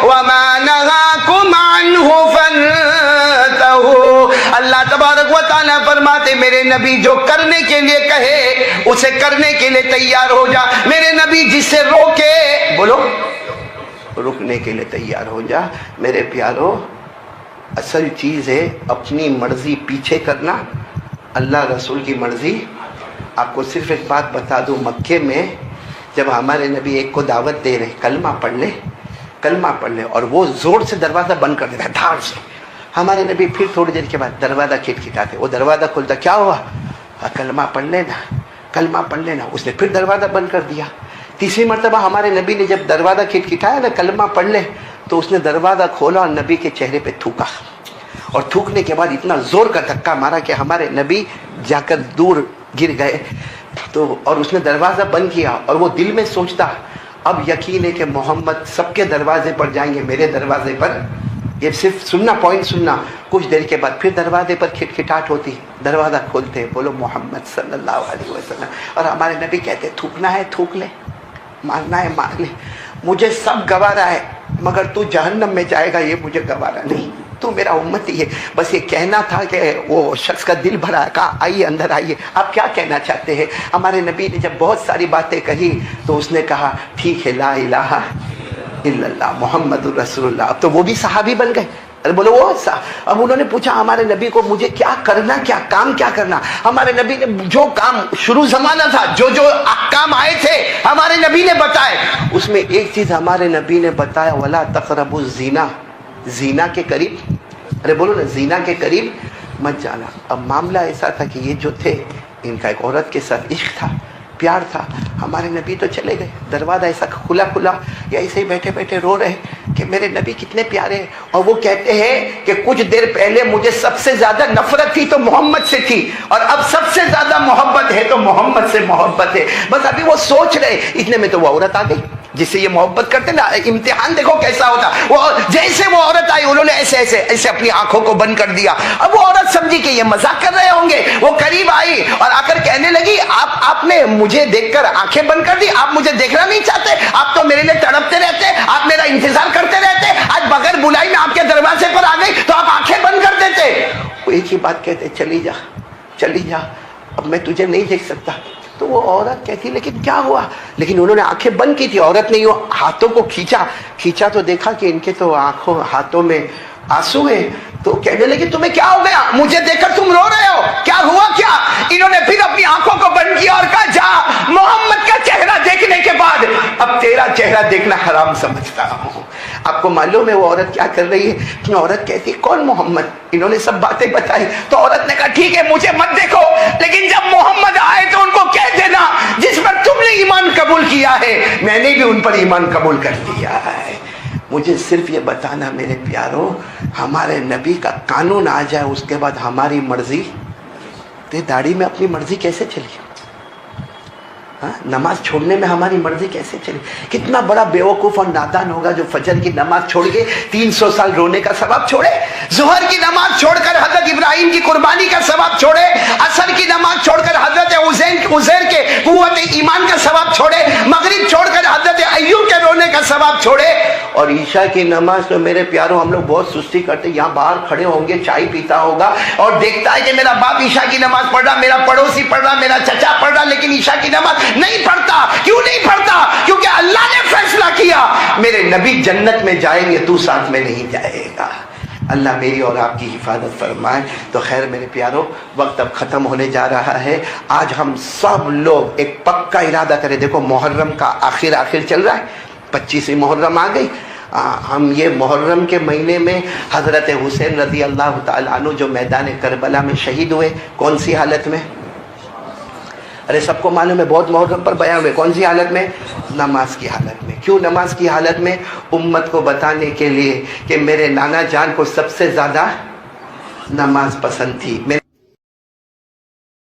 وَمَا نَهَاكُمْ عَنْهُ فَانْتَهُوا۔ اللہ تبارک و تعالیٰ فرماتے میرے نبی جو کرنے کے لیے کہے اسے کرنے کے لیے تیار ہو جا، میرے نبی جس سے روکے بولو رکنے کے لیے تیار ہو جا۔ میرے پیارو اصل چیز ہے اپنی مرضی پیچھے کرنا، اللہ رسول کی مرضی۔ آپ کو صرف ایک بات بتا دوں، مکے میں جب ہمارے نبی ایک کو دعوت دے رہے کلمہ پڑھ لے اور وہ زور سے دروازہ بند کر دیتا ہے دھاڑ سے، ہمارے نبی پھر تھوڑی دیر کے بعد دروازہ کھٹکھٹاتے، وہ دروازہ کھلتا، کیا ہوا؟ کلمہ پڑھ لینا، اس نے پھر دروازہ بند کر دیا۔ تیسری مرتبہ ہمارے نبی نے جب دروازہ کھٹکھٹایا نا کلمہ پڑھ لے، تو اس نے دروازہ کھولا اور نبی کے چہرے پہ تھوکا، اور تھوکنے کے بعد اتنا زور کا دھکا مارا کہ ہمارے نبی جا کر دور گر گئے۔ تو اور اس نے دروازہ بند کیا، اور وہ دل میں سوچتا اب یقین ہے کہ محمد سب کے دروازے پر جائیں گے، میرے دروازے پر یہ صرف سننا، پوائنٹ سننا۔ کچھ دیر کے بعد پھر دروازے پر کھٹکھٹاہٹ ہوتی، دروازہ کھولتے، بولو محمد صلی اللہ علیہ وسلم، اور ہمارے نبی کہتے تھوکنا ہے تھوک لے، مارنا ہے مار لے، مجھے سب گوارا ہے مگر تو جہنم میں جائے گا یہ مجھے گوارا نہیں، تو میرا امتی ہے۔ بس یہ کہنا تھا کہ وہ شخص کا دل بھرا، کہا آئیے اندر آئیے، آپ کیا کہنا چاہتے ہیں؟ ہمارے نبی نے جب بہت ساری باتیں کہی تو اس نے کہا ٹھیک ہے لا الہ الا اللہ محمد الرسول اللہ۔ اب تو وہ بھی صحابی بن گئے، بولو وہ اب انہوں نے پوچھا ہمارے نبی کو مجھے کیا کرنا، کیا کام کیا کرنا؟ ہمارے نبی نے جو کام شروع زمانہ تھا، جو احکام آئے تھے ہمارے نبی نے بتائے، اس میں ایک چیز ہمارے نبی نے بتایا ولا تقربوا الزنا، زنا کے قریب، ارے بولو نا زنا کے قریب مت جانا۔ اب معاملہ ایسا تھا کہ یہ جو تھے ان کا ایک عورت کے ساتھ عشق تھا، پیار تھا، ہمارے نبی تو چلے گئے، دروازہ ایسا کھلا یا ایسے ہی بیٹھے بیٹھے رو رہے کہ میرے نبی کتنے پیارے ہیں، اور وہ کہتے ہیں کہ کچھ دیر پہلے مجھے سب سے زیادہ نفرت تھی تو محمد سے تھی، اور اب سب سے زیادہ محبت ہے تو محمد سے محبت ہے۔ بس ابھی وہ سوچ رہے، اتنے میں تو وہ عورت آ گئی جس سے یہ محبت کرتے نا، امتحان دیکھو کیسا ہوتا، وہ جیسے وہ عورت آئی انہوں نے ایسے ایسے ایسے اپنی آنکھوں کو بند کر دیا۔ اب وہ عورت سمجھی کہ یہ مذاق کر رہے ہوں گے، وہ قریب آئی اور آ کر کہنے لگی آپ نے مجھے دیکھ کر آنکھیں بند کر دی، آپ مجھے دیکھنا نہیں چاہتے، آپ تو میرے لیے تڑپتے رہتے، آپ میرا انتظار کرتے رہتے، آج بغیر بلائی میں آپ کے دروازے پر آ گئی تو آپ آنکھیں بند کر دیتے۔ وہ ایک ہی بات کہتے، چلی جا، اب میں تجھے نہیں دیکھ سکتا۔ تو وہ عورت کہتی لیکن کیا ہوا؟ لیکن انہوں نے آنکھیں بند کی تھی، عورت نے یہ ہاتھوں کو کھینچا تو دیکھا کہ ان کے تو ہاتھوں میں آنسو ہیں، تو کہنے لگی تمہیں کیا ہو گیا؟ مجھے دیکھ کر تم رو رہے ہو، کیا ہوا کیا؟ انہوں نے پھر اپنی آنکھوں کو بند کیا اور کہا جا، محمد کا چہرہ دیکھنے کے بعد اب تیرا چہرہ دیکھنا حرام سمجھتا ہوں۔ آپ کو معلوم ہے وہ عورت کیا کر رہی ہے؟ عورت کہتی کون محمد؟ انہوں نے سب باتیں بتائی تو عورت نے کہا ٹھیک ہے مجھے مت دیکھو، لیکن جب محمد آئے تو ان کو کہہ دینا جس پر تم نے ایمان قبول کیا ہے، میں نے بھی ان پر ایمان قبول کر لیا ہے۔ مجھے صرف یہ بتانا میرے پیاروں، ہمارے نبی کا قانون آ جائے اس کے بعد ہماری مرضی، تو داڑھی میں اپنی مرضی کیسے چلی؟ نماز چھوڑنے میں ہماری مرضی کیسے چلی؟ کتنا بڑا بیوقوف اور نادان ہوگا جو فجر کی نماز چھوڑ کے 300 سال رونے کا ثواب چھوڑے، ظہر کی نماز چھوڑ کر حضرت ابراہیم کی قربانی کا ثواب چھوڑے، عصر کی نماز چھوڑ کر حضرت عزیر کے قوت ایمان کا ثواب چھوڑے، مغرب چھوڑ کر حضرت ایوب کے رونے کا ثواب چھوڑے، اور عشاء کی نماز تو میرے پیاروں ہم لوگ بہت سستی کرتے، یہاں باہر کھڑے ہوں گے، چائے پیتا ہوگا اور دیکھتا ہے کہ میرا باپ عشاء کی نماز پڑھ رہا، میرا پڑوسی پڑھ رہا، میرا چچا پڑھ رہا، لیکن عشاء کی نماز نہیں پڑھتا۔ کیوں نہیں پڑھتا؟ کیونکہ اللہ نے فیصلہ کیا میرے نبی جنت میں جائیں گے، تو ساتھ میں نہیں جائے گا۔ اللہ میری اور آپ کی حفاظت فرمائے۔ تو خیر میرے پیاروں، وقت اب ختم ہونے جا رہا ہے۔ آج ہم سب لوگ ایک پکا ارادہ کریں، دیکھو محرم کا آخر چل رہا ہے، 25 محرم آ گئی، ہم یہ محرم کے مہینے میں حضرت حسین رضی اللہ تعالیٰ عنہ جو میدان کربلا میں شہید ہوئے، کون سی حالت میں؟ ارے سب کو معلوم ہے، بہت محرم پر بیان ہوئے، کون سی حالت میں؟ نماز کی حالت میں۔ کیوں نماز کی حالت میں؟ امت کو بتانے کے لیے کہ میرے نانا جان کو سب سے زیادہ نماز پسند تھی۔